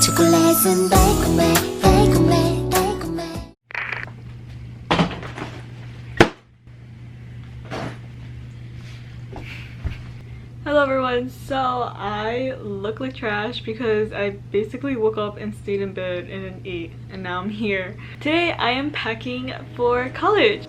초콜릿은 달콤해 달콤해 달콤해. Hello everyone, so I look like trash because I basically woke up and stayed in bed and then ate and now I'm here. Today I am packing for college.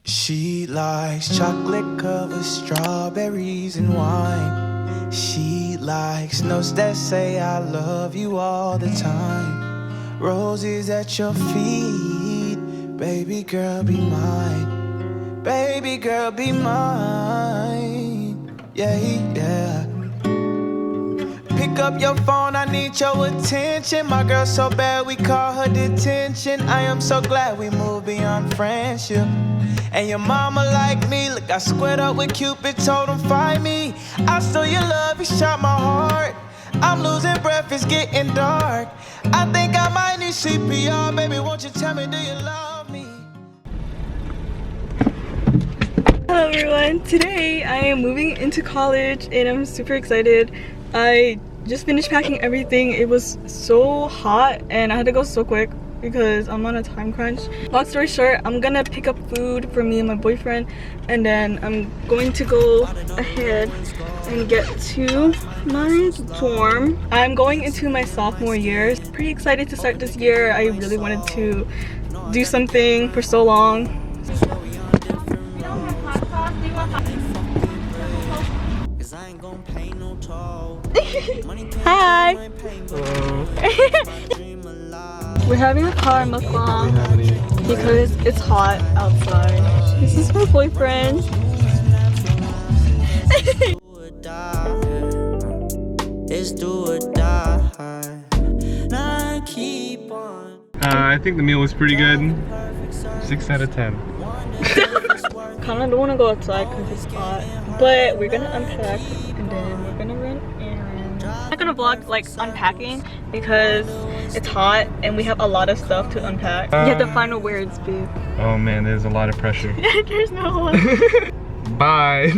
She likes chocolate covered strawberries and wine. She likes notes that say I love you all the time. Roses at your feet, baby girl be mine. Baby girl be mine. Yeah, yeah. Pick up your phone, I need your attention. My girl so bad we call her detention. I am so glad we moved beyond friendship. And your mama like me, look, I squared up with Cupid, told him find me. I stole your love, you shot my heart. I'm losing breath, it's getting dark. I think I might need CPR, baby, won't you tell me, do you love me? Hello everyone, today I am moving into college and I'm super excited. I just finished packing everything. It was so hot and I had to go so quick because I'm on a time crunch. Long story short, I'm gonna pick up food for me and my boyfriend and then I'm going to go ahead and get to my dorm. I'm going into my sophomore year. Pretty excited to start this year. I really wanted to do something for so long. Hi! Hello. We're having a car mukbang because it's hot outside. This is my boyfriend. I think the meal was pretty good. 6 out of 10. Kinda don't want to go outside because it's hot, but we're gonna unpack and then we're gonna run errands. I'm not gonna vlog like unpacking because it's hot and we have a lot of stuff to unpack. You have the final words, babe. Oh man, there's a lot of pressure. There's no one. Bye.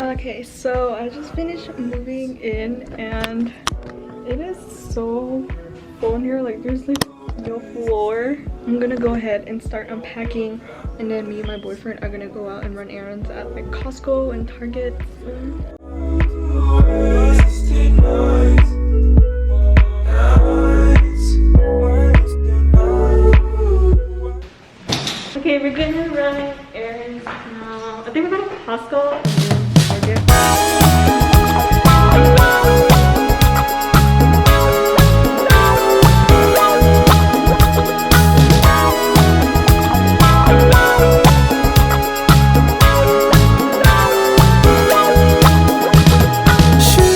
Okay, so I just finished moving in and it is so full in here, like there's like no floor. I'm gonna go ahead and start unpacking and then me and my boyfriend are gonna go out and run errands at like Costco and Target soon. Okay, we're gonna run errands now. I think we're going to Costco and then Target. Shoot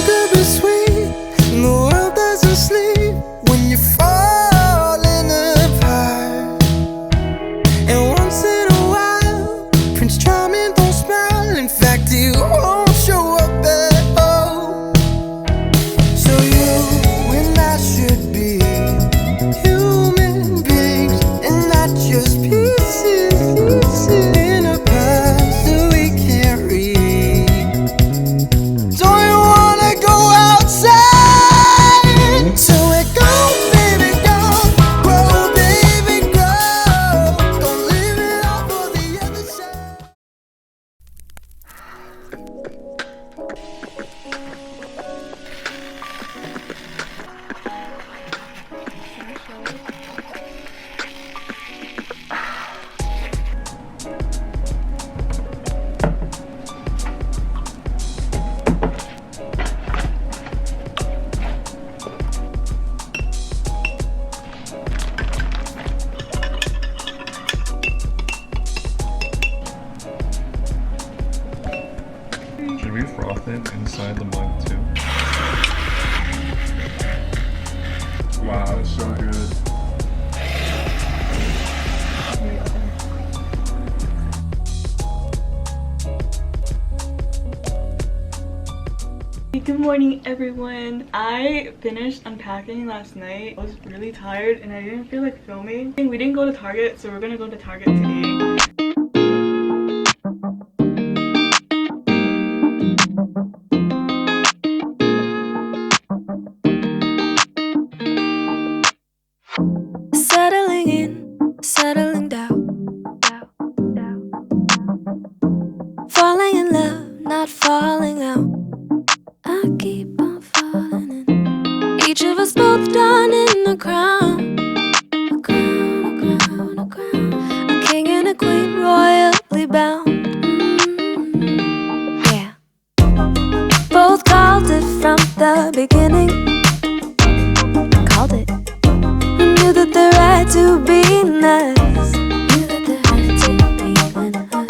Wow, it's so good. Good morning, everyone. I finished unpacking last night. I was really tired and I didn't feel like filming. We didn't go to Target, so we're gonna go to Target today. Settling in, settling down. Falling in love, not falling out. I keep on falling in. Each of us both done in the crown. A crown, a crown, a crown. A king and a queen, royally bound. Yeah. Both called it from the beginning. Called it. Knew that there had to be us. Knew that there had to be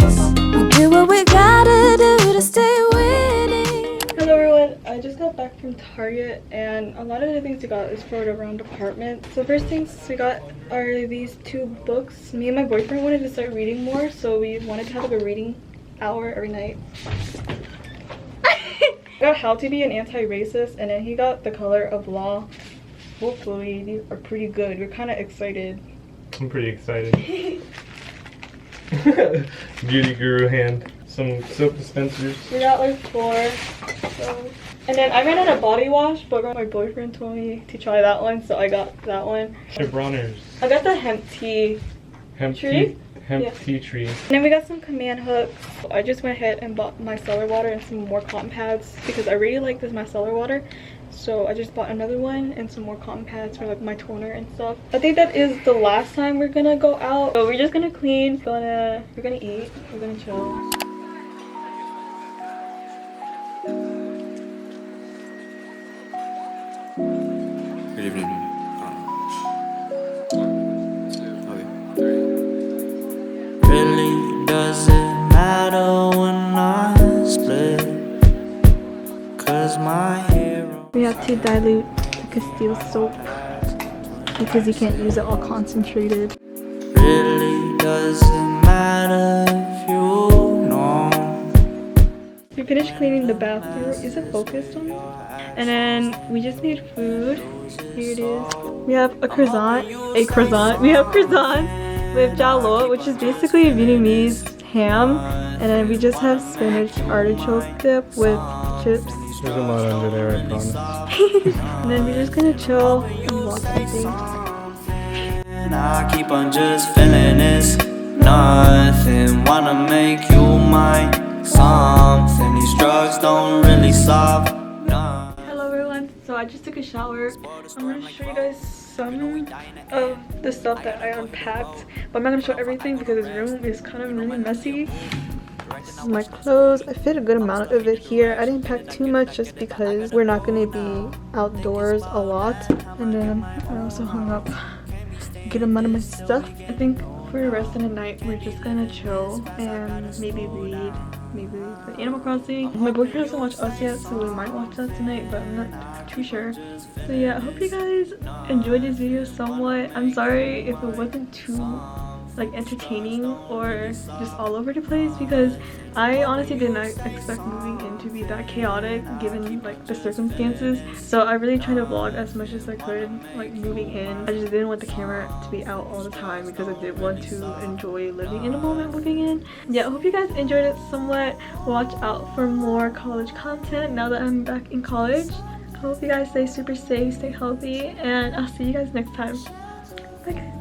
us. We do what we gotta do to stay winning. Hello everyone, I just got back from Target and a lot of the things we got is for around apartment. So first things we got are these two books. Me and my boyfriend wanted to start reading more, so we wanted to have like a reading hour every night. I got How to Be an Anti-Racist, and then he got The Color of Law. Hopefully these are pretty good. We're kind of excited. I'm pretty excited. Beauty guru hand. Some soap dispensers. We got like 4. So. And then I ran out of body wash, but my boyfriend told me to try that one, so I got that one. Your Bronners. I got the hemp tea. Hemp Tree? tea. Hemp Yeah. tea tree. And then we got some command hooks. I just went ahead and bought micellar water and some more cotton pads because I really like this micellar water. So I just bought another one and some more cotton pads for like my toner and stuff. I think that is the last time we're gonna go out. So we're just gonna clean, we're gonna eat, we're gonna chill. Good evening. Really doesn't matter when I split, 'cause my hero. We have to dilute the Castile soap because you can't use it all concentrated. Really doesn't matter if you know. We finished cleaning the bathroom. Is it focused on it? And then we just need food. Here it is. We have a croissant. We have croissants with jalo, which is basically Vietnamese ham. And then we just have spinach artichoke dip with chips. There's a lot under there, I promise. And then we're just gonna chill and watch something. And I keep on just feeling this. Nothing wanna make you mine. Something these drugs don't really solve. No. Hello everyone, so I just took a shower. I'm going to show you guys some of the stuff that I unpacked, but I'm not going to show everything because this room is kind of really messy. This is my clothes. I fit a good amount of it here. I didn't pack too much just because we're not going to be outdoors a lot. And then I also hung up a good amount of my stuff. I think for the rest of the night we're just gonna chill and maybe read, maybe play Animal Crossing. My boyfriend hasn't watched Us yet, so we might watch that tonight, but I'm not too sure. So yeah, I hope you guys enjoyed this video somewhat. I'm sorry if it wasn't too like entertaining or just all over the place because I honestly did not expect moving in to be that chaotic given like the circumstances. So I really tried to vlog as much as I could like moving in. I just didn't want the camera to be out all the time because I did want to enjoy living in the moment moving in. Yeah, I hope you guys enjoyed it somewhat. Watch out for more college content now that I'm back in college. I hope you guys stay super safe, stay healthy, and I'll see you guys next time. Bye guys.